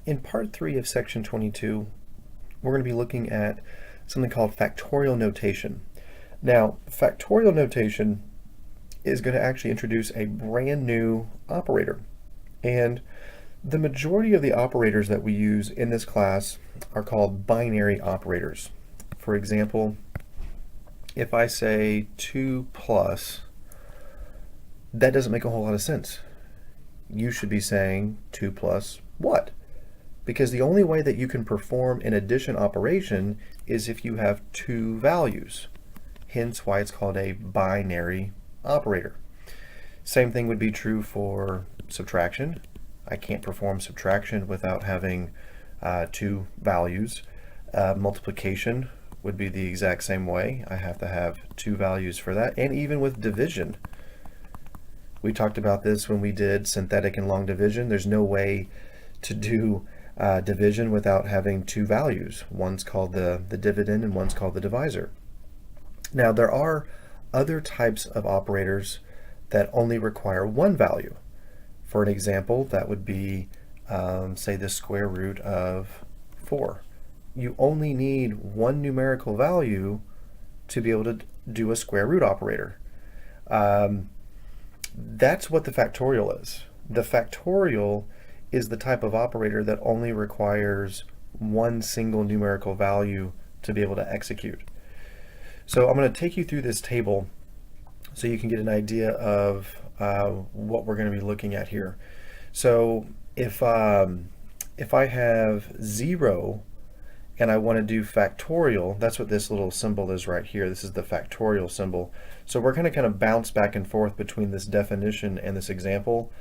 In part 3 of section 22, we're going to be looking at something called factorial notation. Now, factorial notation is going to actually introduce a brand new operator. And the majority of the operators that we use in this class are called binary operators. For example, if I say 2 plus, that doesn't make a whole lot of sense. You should be saying 2 plus what? Because the only way that you can perform an addition operation is if you have two values. Hence why it's called a binary operator. Same thing would be true for subtraction. I can't perform subtraction without having two values. Multiplication would be the exact same way. I have to have two values for that. And even with division. We talked about this when we did synthetic and long division. There's no way to do division without having two values. One's called the dividend and one's called the divisor. Now there are other types of operators that only require one value. For an example, that would be say the square root of 4. You only need one numerical value to be able to do a square root operator. That's what the factorial is. The factorial is the type of operator that only requires one single numerical value to be able to execute. So I'm going to take you through this table so you can get an idea of what we're going to be looking at here. So if I have 0 and I want to do factorial, that's what this little symbol is right here. This is the factorial symbol. So we're going to kind of bounce back and forth between this definition and this example.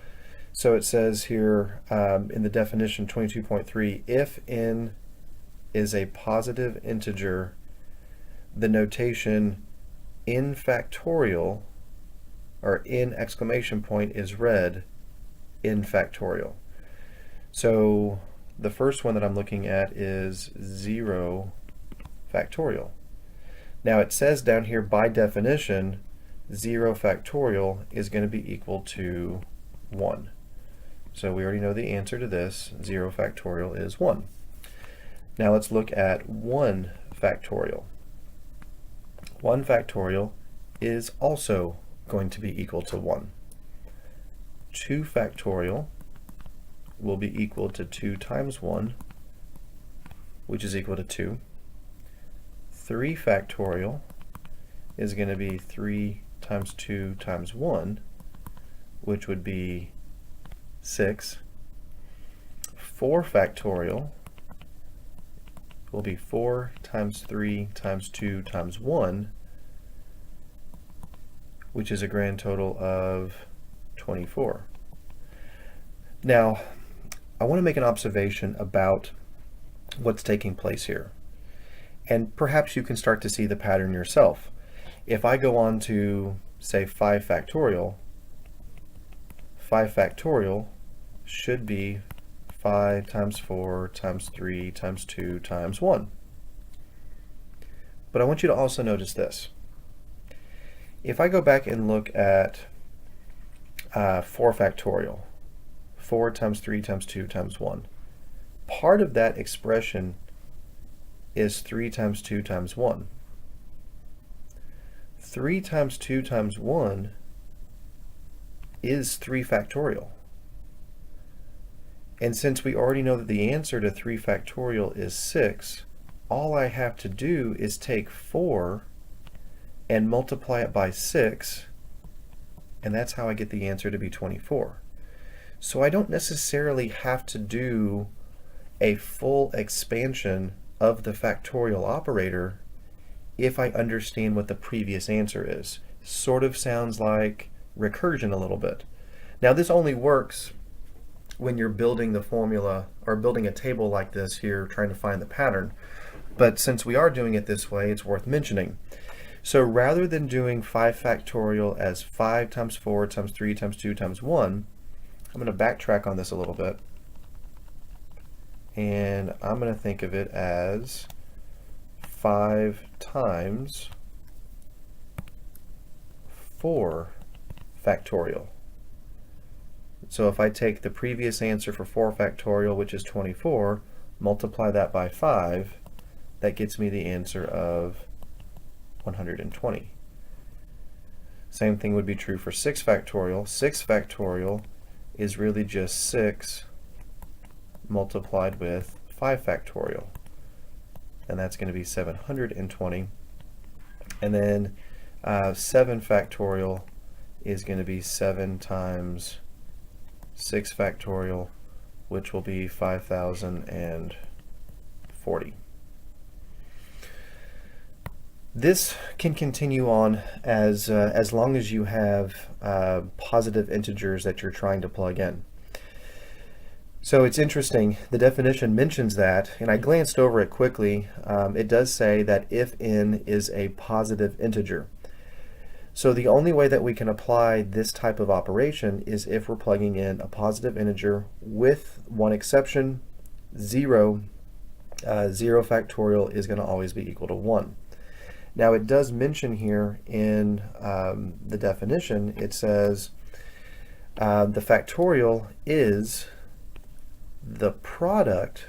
So it says here in the definition 22.3, if n is a positive integer, the notation in factorial, or in exclamation point, is read in factorial. So the first one that I'm looking at is 0 factorial. Now it says down here by definition 0 factorial is going to be equal to 1. So we already know the answer to this. 0 factorial is 1. Now let's look at 1 factorial. 1 factorial is also going to be equal to 1. 2 factorial will be equal to 2 times 1, which is equal to 2. 3 factorial is going to be 3 times 2 times 1, which would be 6. 4 factorial will be 4 times 3 times 2 times 1, which is a grand total of 24. Now, I want to make an observation about what's taking place here. And perhaps you can start to see the pattern yourself. If I go on to, say, 5 factorial, 5 factorial should be 5 times 4 times 3 times 2 times 1. But I want you to also notice this. If I go back and look at 4 factorial, 4 times 3 times 2 times 1, part of that expression is 3 times 2 times 1. 3 times 2 times 1 is 3 factorial. And since we already know that the answer to 3 factorial is 6, all I have to do is take 4 and multiply it by 6, and that's how I get the answer to be 24. So I don't necessarily have to do a full expansion of the factorial operator if I understand what the previous answer is. Sort of sounds like recursion a little bit. Now this only works when you're building the formula or building a table like this here, trying to find the pattern. But since we are doing it this way, it's worth mentioning. So rather than doing 5 factorial as 5 times 4 times 3 times 2 times 1, I'm going to backtrack on this a little bit. And I'm going to think of it as 5 times 4 factorial. So if I take the previous answer for 4 factorial, which is 24, multiply that by 5, that gets me the answer of 120. Same thing would be true for 6 factorial. 6 factorial is really just 6 multiplied with 5 factorial. And that's going to be 720. And then 7 factorial is going to be 7 times 6 factorial, which will be 5,040. This can continue on as long as you have positive integers that you're trying to plug in. So it's interesting, the definition mentions that, and I glanced over it quickly. It does say that if n is a positive integer. So the only way that we can apply this type of operation is if we're plugging in a positive integer with one exception, 0. 0 factorial is going to always be equal to 1. Now it does mention here in the definition, it says the factorial is the product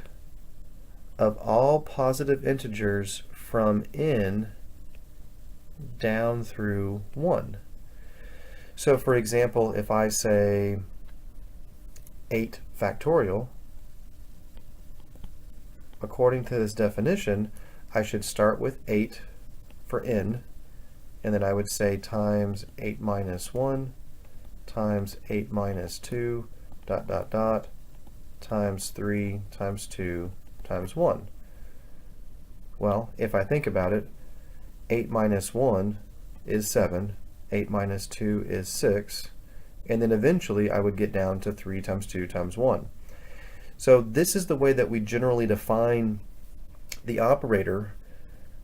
of all positive integers from n down through 1. So for example, if I say 8 factorial, according to this definition, I should start with 8 for n, and then I would say times 8 minus 1 times 8 minus 2 dot dot dot times 3 times 2 times 1. Well, if I think about it, 8 minus 1 is 7, 8 minus 2 is 6, and then eventually I would get down to 3 times 2 times 1. So this is the way that we generally define the operator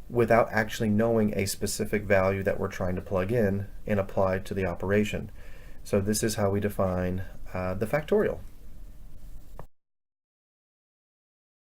without actually knowing a specific value that we're trying to plug in and apply to the operation. So this is how we define the factorial.